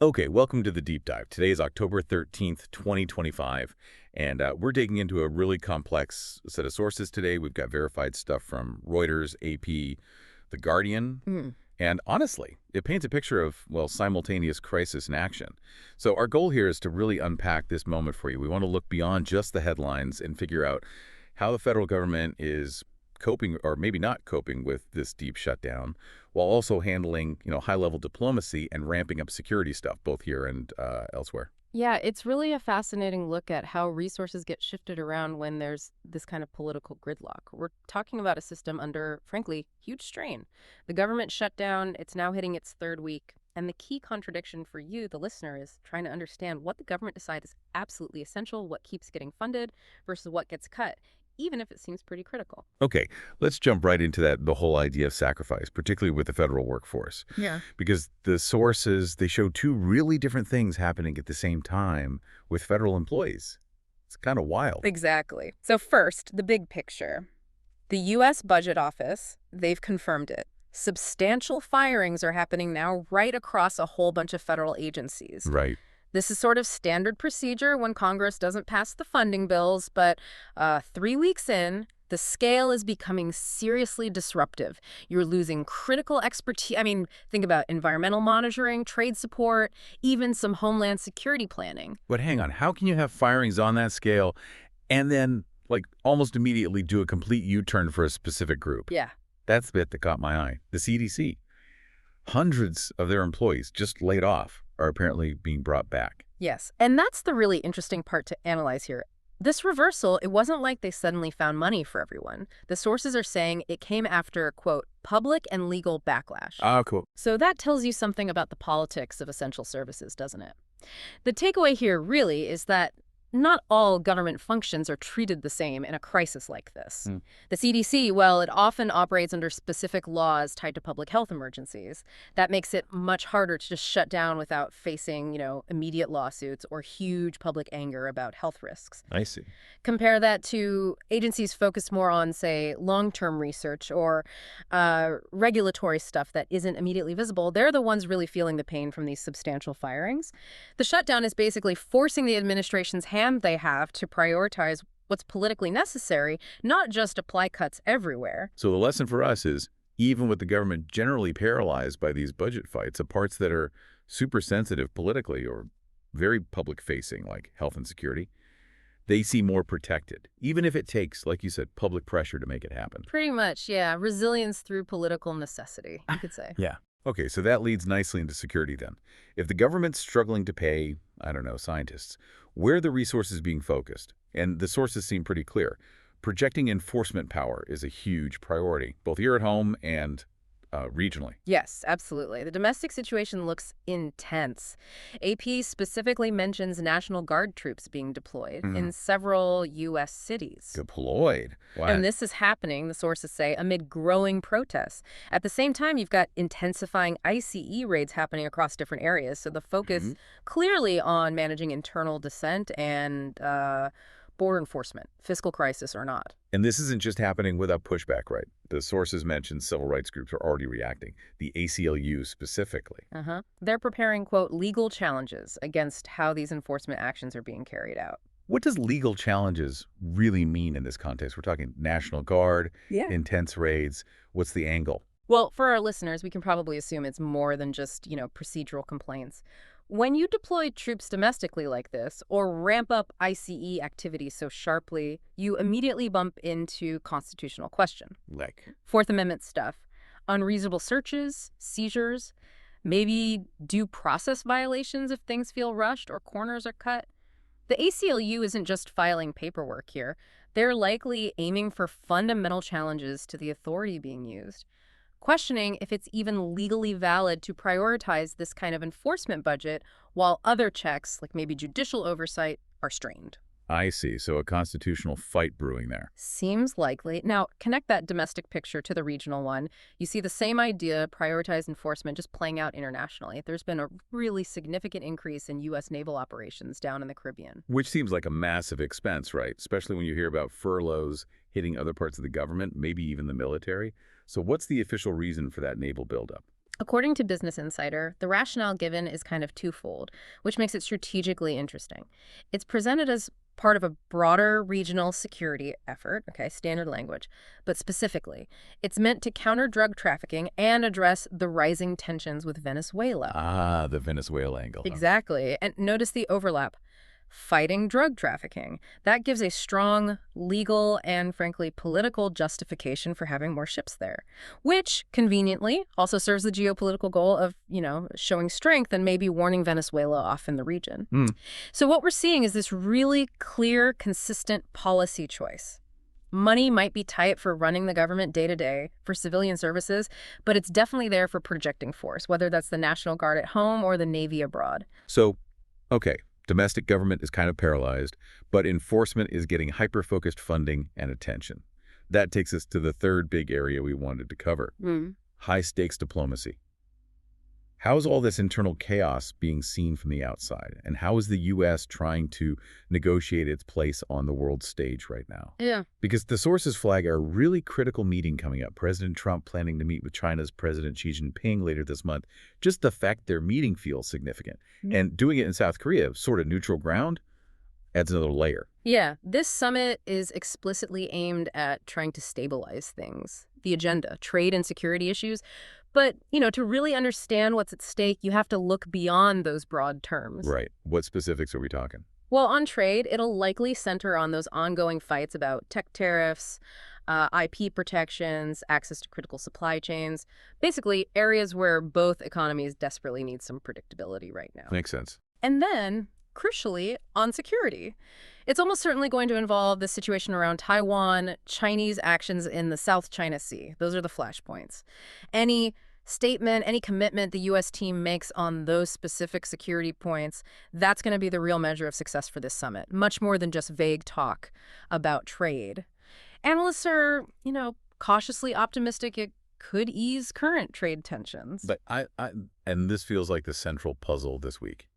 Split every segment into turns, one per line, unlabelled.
Okay, welcome to the deep dive. Today is October 13th, 2025, and we're digging into a really complex set of sources today. We've got verified stuff from Reuters, AP, The Guardian,
Mm.
and honestly, it paints a picture of, well, simultaneous crisis in action. So our goal here is to really unpack this moment for you. We want to look beyond just the headlines and figure out how the federal government is coping or maybe not coping with this deep shutdown while also handling, high-level diplomacy and ramping up security stuff both here and elsewhere.
Yeah, it's really a fascinating look at how resources get shifted around when there's this kind of political gridlock. We're talking about a system under, frankly, huge strain. The government shutdown, it's now hitting its third week. And the key contradiction for you, the listener, is trying to understand what the government decides is absolutely essential, what keeps getting funded versus what gets cut, even if it seems pretty critical.
Okay, let's jump right into the whole idea of sacrifice, particularly with the federal workforce.
Yeah.
Because the sources, they show two really different things happening at the same time with federal employees. It's kind of wild.
Exactly. So first, the big picture. The U.S. Budget Office, they've confirmed it. Substantial firings are happening now right across a whole bunch of federal agencies.
Right.
This is sort of standard procedure when Congress doesn't pass the funding bills, but 3 weeks in, the scale is becoming seriously disruptive. You're losing critical expertise. I mean, think about environmental monitoring, trade support, even some homeland security planning.
But hang on, how can you have firings on that scale and then, like, almost immediately do a complete U-turn for a specific group?
Yeah.
That's the bit that caught my eye. The CDC. Hundreds of their employees just laid off are apparently being brought back.
Yes, and that's the really interesting part to analyze here. This reversal, it wasn't like they suddenly found money for everyone. The sources are saying it came after, quote, public and legal backlash.
Cool.
So that tells you something about the politics of essential services, doesn't it? The takeaway here really is that not all government functions are treated the same in a crisis like this. The CDC, well, it often operates under specific laws tied to public health emergencies. That makes it much harder to just shut down without facing, immediate lawsuits or huge public anger about health risks.
I see.
Compare that to agencies focused more on, say, long-term research or regulatory stuff that isn't immediately visible. They're the ones really feeling the pain from these substantial firings. The shutdown is basically forcing the administration's hand they have to prioritize what's politically necessary, not just apply cuts everywhere.
So the lesson for us is, even with the government generally paralyzed by these budget fights, the parts that are super sensitive politically or very public-facing, like health and security, they seem more protected, even if it takes, like you said, public pressure to make it happen.
Pretty much, yeah. Resilience through political necessity, you could say.
Yeah. Okay, so that leads nicely into security then. If the government's struggling to pay, I don't know, scientists, where are the resources being focused? And the sources seem pretty clear. Projecting enforcement power is a huge priority, both here at home and regionally.
Yes, absolutely. The domestic situation looks intense. AP specifically mentions National Guard troops being deployed in several U.S. cities.
Deployed? Wow.
And this is happening, the sources say, amid growing protests. At the same time, you've got intensifying ICE raids happening across different areas. So the focus clearly on managing internal dissent and border enforcement, fiscal crisis or not.
And this isn't just happening without pushback, right? The sources mentioned civil rights groups are already reacting, the ACLU specifically.
They're preparing, quote, legal challenges against how these enforcement actions are being carried out.
What does legal challenges really mean in this context? We're talking National Guard, intense raids. What's the angle?
Well, for our listeners, we can probably assume it's more than just, procedural complaints. When you deploy troops domestically like this, or ramp up ICE activity so sharply, you immediately bump into constitutional question.
Like?
Fourth Amendment stuff. Unreasonable searches, seizures, maybe due process violations if things feel rushed or corners are cut. The ACLU isn't just filing paperwork here. They're likely aiming for fundamental challenges to the authority being used, questioning if it's even legally valid to prioritize this kind of enforcement budget while other checks, like maybe judicial oversight, are strained.
I see. So a constitutional fight brewing there.
Seems likely. Now, connect that domestic picture to the regional one. You see the same idea, prioritized enforcement, just playing out internationally. There's been a really significant increase in U.S. naval operations down in the Caribbean.
Which seems like a massive expense, right? Especially when you hear about furloughs hitting other parts of the government, maybe even the military. So what's the official reason for that naval buildup?
According to Business Insider, the rationale given is kind of twofold, which makes it strategically interesting. It's presented as part of a broader regional security effort, okay, standard language, but specifically, it's meant to counter drug trafficking and address the rising tensions with Venezuela.
Ah, the Venezuela angle, huh?
Exactly. And notice the overlap. Fighting drug trafficking. That gives a strong legal and, frankly, political justification for having more ships there, which conveniently also serves the geopolitical goal of, showing strength and maybe warning Venezuela off in the region.
Hmm.
So what we're seeing is this really clear, consistent policy choice. Money might be tight for running the government day to day for civilian services, but it's definitely there for projecting force, whether that's the National Guard at home or the Navy abroad.
So, okay, domestic government is kind of paralyzed, but enforcement is getting hyper-focused funding and attention. That takes us to the third big area we wanted to cover, high-stakes diplomacy. How is all this internal chaos being seen from the outside? And how is the U.S. trying to negotiate its place on the world stage right now?
Yeah.
Because the sources flag a really critical meeting coming up. President Trump planning to meet with China's President Xi Jinping later this month. Just the fact their meeting feels significant. And doing it in South Korea, sort of neutral ground, adds another layer.
Yeah, this summit is explicitly aimed at trying to stabilize things. The agenda, trade and security issues. But, to really understand what's at stake, you have to look beyond those broad terms.
Right. What specifics are we talking?
Well, on trade, it'll likely center on those ongoing fights about tech tariffs, IP protections, access to critical supply chains, basically areas where both economies desperately need some predictability right now.
Makes sense.
And then, crucially, on security. It's almost certainly going to involve the situation around Taiwan, Chinese actions in the South China Sea. Those are the flashpoints. Any statement, any commitment the U.S. team makes on those specific security points, that's going to be the real measure of success for this summit, much more than just vague talk about trade. Analysts are, cautiously optimistic it could ease current trade tensions.
But and this feels like the central puzzle this week.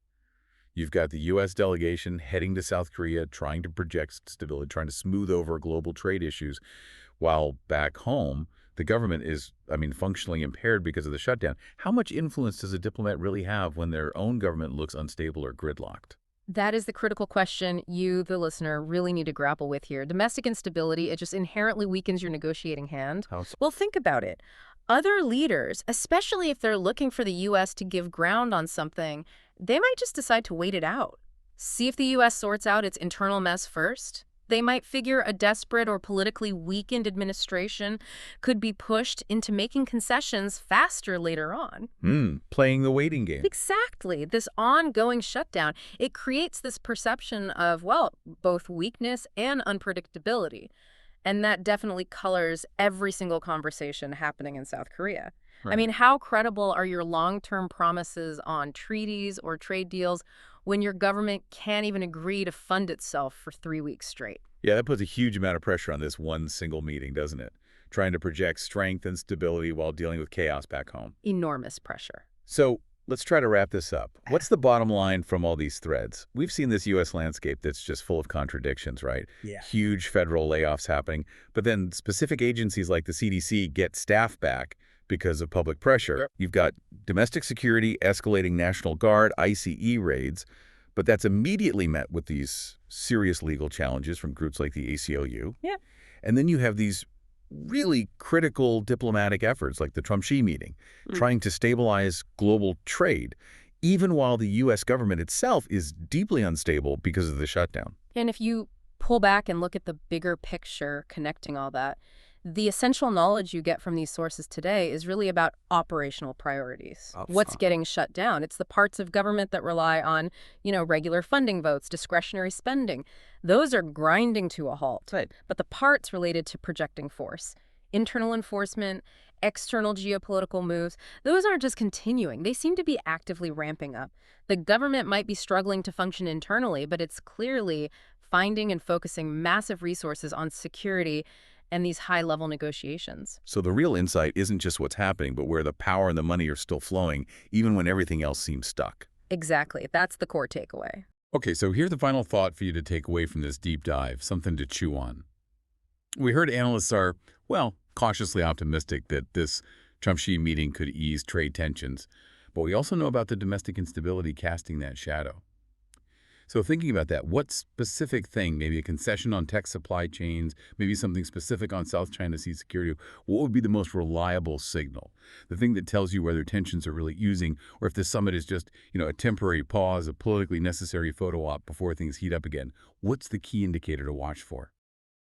You've got the U.S. delegation heading to South Korea, trying to project stability, trying to smooth over global trade issues, while back home, the government is, functionally impaired because of the shutdown. How much influence does a diplomat really have when their own government looks unstable or gridlocked?
That is the critical question you, the listener, really need to grapple with here. Domestic instability, it just inherently weakens your negotiating hand.
How so?
Well, think about it. Other leaders, especially if they're looking for the U.S. to give ground on something, they might just decide to wait it out. See if the U.S. sorts out its internal mess first. They might figure a desperate or politically weakened administration could be pushed into making concessions faster later on.
Playing the waiting game.
Exactly. This ongoing shutdown, it creates this perception of, both weakness and unpredictability. And that definitely colors every single conversation happening in South Korea.
Right.
How credible are your long-term promises on treaties or trade deals when your government can't even agree to fund itself for 3 weeks straight?
Yeah, that puts a huge amount of pressure on this one single meeting, doesn't it? Trying to project strength and stability while dealing with chaos back home.
Enormous pressure.
So let's try to wrap this up. What's the bottom line from all these threads? We've seen this U.S. landscape that's just full of contradictions, right?
Yeah.
Huge federal layoffs happening, but then specific agencies like the CDC get staff back because of public pressure.
Yep.
You've got domestic security, escalating National Guard, ICE raids, but that's immediately met with these serious legal challenges from groups like the ACLU.
Yeah.
And then you have these really critical diplomatic efforts like the Trump-Xi meeting, trying to stabilize global trade, even while the U.S. government itself is deeply unstable because of the shutdown.
And if you pull back and look at the bigger picture connecting all that, the essential knowledge you get from these sources today is really about operational priorities. What's getting shut down? It's the parts of government that rely on, regular funding votes, discretionary spending. Those are grinding to a halt.
Right.
But the parts related to projecting force, internal enforcement, external geopolitical moves, those aren't just continuing. They seem to be actively ramping up. The government might be struggling to function internally, but it's clearly finding and focusing massive resources on security and these high-level negotiations.
So the real insight isn't just what's happening, but where the power and the money are still flowing, even when everything else seems stuck.
Exactly. That's the core takeaway.
Okay, so here's the final thought for you to take away from this deep dive, something to chew on. We heard analysts are, cautiously optimistic that this Trump-Xi meeting could ease trade tensions, but we also know about the domestic instability casting that shadow. So thinking about that, what specific thing, maybe a concession on tech supply chains, maybe something specific on South China Sea security, what would be the most reliable signal? The thing that tells you whether tensions are really easing or if the summit is just, a temporary pause, a politically necessary photo op before things heat up again. What's the key indicator to watch for?